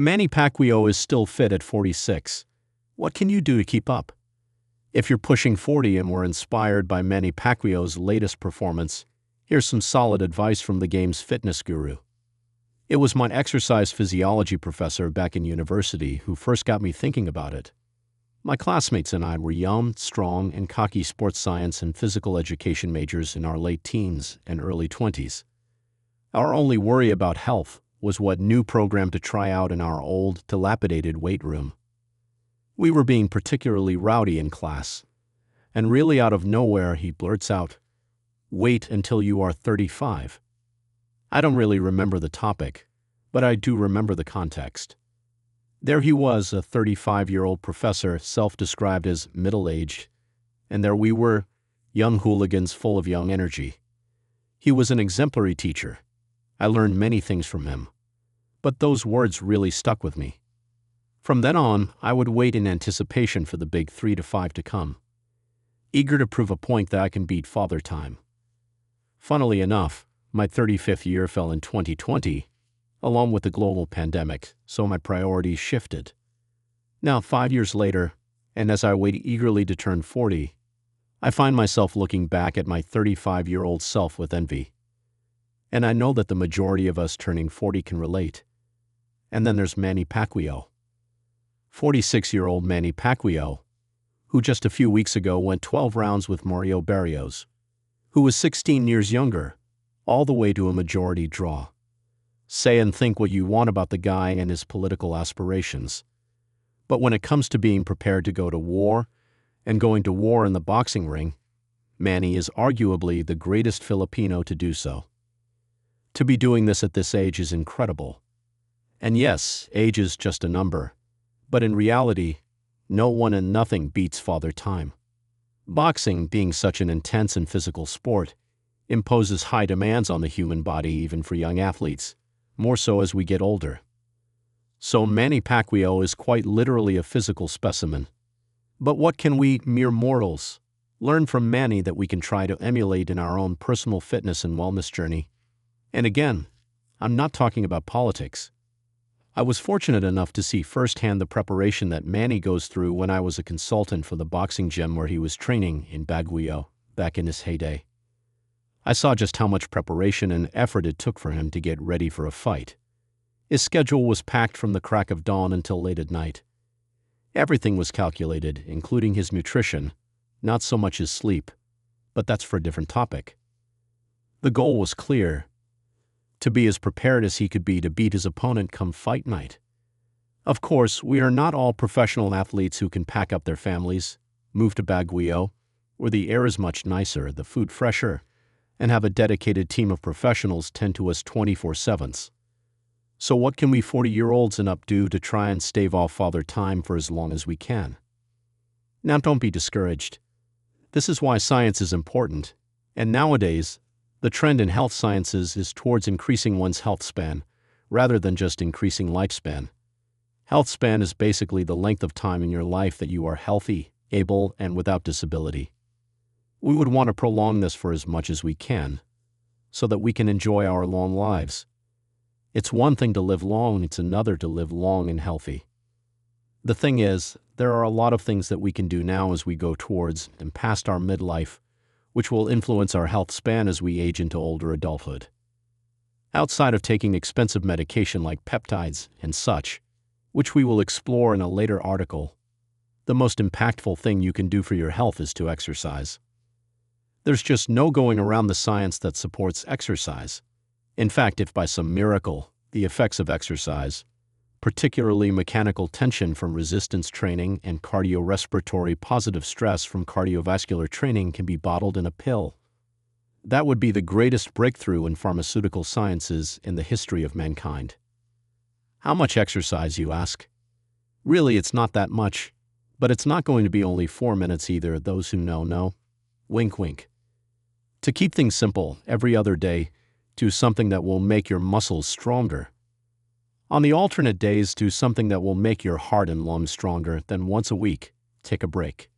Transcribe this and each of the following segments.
Manny Pacquiao is still fit at 46. What can you do to keep up? If you're pushing 40 and were inspired by Manny Pacquiao's latest performance, here's some solid advice from the game's fitness guru. It was my exercise physiology professor back in university who first got me thinking about it. My classmates and I were young, strong, and cocky sports science and physical education majors in our late teens and early 20s. Our only worry about health was what new program to try out in our old, dilapidated weight room. We were being particularly rowdy in class, and really out of nowhere he blurts out, "Wait until you are 35. I don't really remember the topic, but I do remember the context. There he was, a 35-year-old professor, self-described as middle-aged, and there we were, young hooligans full of young energy. He was an exemplary teacher. I learned many things from him, but those words really stuck with me. From then on, I would wait in anticipation for the big 3 to 5 to come, eager to prove a point that I can beat Father Time. Funnily enough, my 35th year fell in 2020, along with the global pandemic, so my priorities shifted. Now, 5 years later, and as I wait eagerly to turn 40, I find myself looking back at my 35-year-old self with envy. And I know that the majority of us turning 40 can relate. And then there's Manny Pacquiao. 46-year-old Manny Pacquiao, who just a few weeks ago went 12 rounds with Mario Barrios, who was 16 years younger, all the way to a majority draw. Say and think what you want about the guy and his political aspirations. But when it comes to being prepared to go to war and going to war in the boxing ring, Manny is arguably the greatest Filipino to do so. To be doing this at this age is incredible. And yes, age is just a number. But in reality, no one and nothing beats Father Time. Boxing, being such an intense and physical sport, imposes high demands on the human body even for young athletes, more so as we get older. So Manny Pacquiao is quite literally a physical specimen. But what can we, mere mortals, learn from Manny that we can try to emulate in our own personal fitness and wellness journey? And again, I'm not talking about politics. I was fortunate enough to see firsthand the preparation that Manny goes through when I was a consultant for the boxing gym where he was training in Baguio back in his heyday. I saw just how much preparation and effort it took for him to get ready for a fight. His schedule was packed from the crack of dawn until late at night. Everything was calculated, including his nutrition, not so much his sleep, but that's for a different topic. The goal was clear: to be as prepared as he could be to beat his opponent come fight night. Of course, we are not all professional athletes who can pack up their families, move to Baguio, where the air is much nicer, the food fresher, and have a dedicated team of professionals tend to us 24/7. So what can we 40-year-olds and up do to try and stave off Father Time for as long as we can? Now, don't be discouraged. This is why science is important, and nowadays, the trend in health sciences is towards increasing one's health span, rather than just increasing lifespan. Health span is basically the length of time in your life that you are healthy, able, and without disability. We would want to prolong this for as much as we can, so that we can enjoy our long lives. It's one thing to live long, it's another to live long and healthy. The thing is, there are a lot of things that we can do now as we go towards and past our midlife, which will influence our health span as we age into older adulthood. Outside of taking expensive medication like peptides and such, which we will explore in a later article, the most impactful thing you can do for your health is to exercise. There's just no going around the science that supports exercise. In fact, if by some miracle, the effects of exercise, particularly mechanical tension from resistance training and cardiorespiratory positive stress from cardiovascular training, can be bottled in a pill, that would be the greatest breakthrough in pharmaceutical sciences in the history of mankind. How much exercise, you ask? Really, it's not that much, but it's not going to be only 4 minutes either. Those who know. Wink, wink. To keep things simple, every other day, do something that will make your muscles stronger. On the alternate days, do something that will make your heart and lungs stronger. Then once a week, take a break.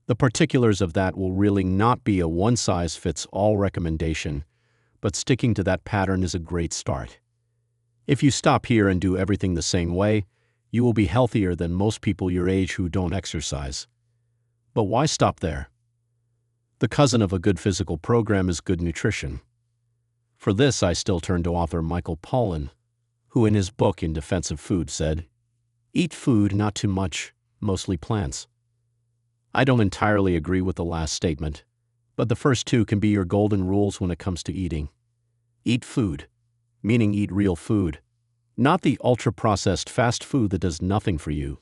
The particulars of that will really not be a one-size-fits-all recommendation, but sticking to that pattern is a great start. If you stop here and do everything the same way, you will be healthier than most people your age who don't exercise. But why stop there? The cousin of a good physical program is good nutrition. For this, I still turn to author Michael Pollan, who in his book In Defense of Food said, "Eat food, not too much, mostly plants." I don't entirely agree with the last statement, but the first two can be your golden rules when it comes to eating. Eat food, meaning eat real food, not the ultra-processed fast food that does nothing for you.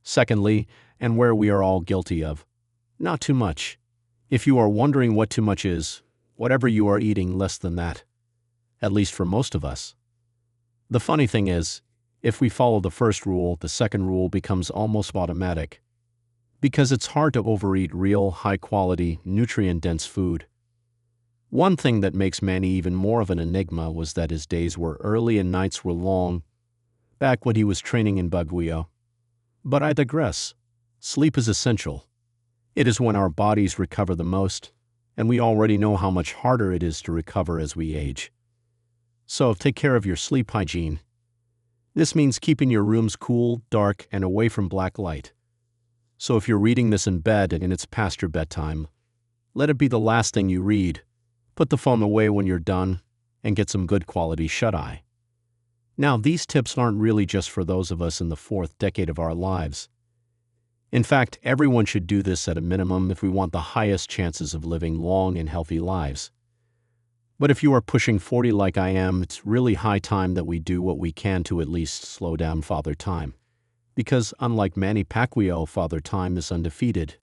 Secondly, and where we are all guilty of, not too much. If you are wondering what too much is, whatever you are eating less than that, at least for most of us. The funny thing is, if we follow the first rule, the second rule becomes almost automatic, because it's hard to overeat real, high-quality, nutrient-dense food. One thing that makes Manny even more of an enigma was that his days were early and nights were long, back when he was training in Pacquiao. But I digress. Sleep is essential. It is when our bodies recover the most, and we already know how much harder it is to recover as we age. So take care of your sleep hygiene. This means keeping your rooms cool, dark, and away from black light. So if you're reading this in bed and it's past your bedtime, let it be the last thing you read. Put the phone away when you're done, and get some good quality shut-eye. Now, these tips aren't really just for those of us in the fourth decade of our lives. In fact, everyone should do this at a minimum if we want the highest chances of living long and healthy lives. But if you are pushing 40 like I am, it's really high time that we do what we can to at least slow down Father Time. Because unlike Manny Pacquiao, Father Time is undefeated.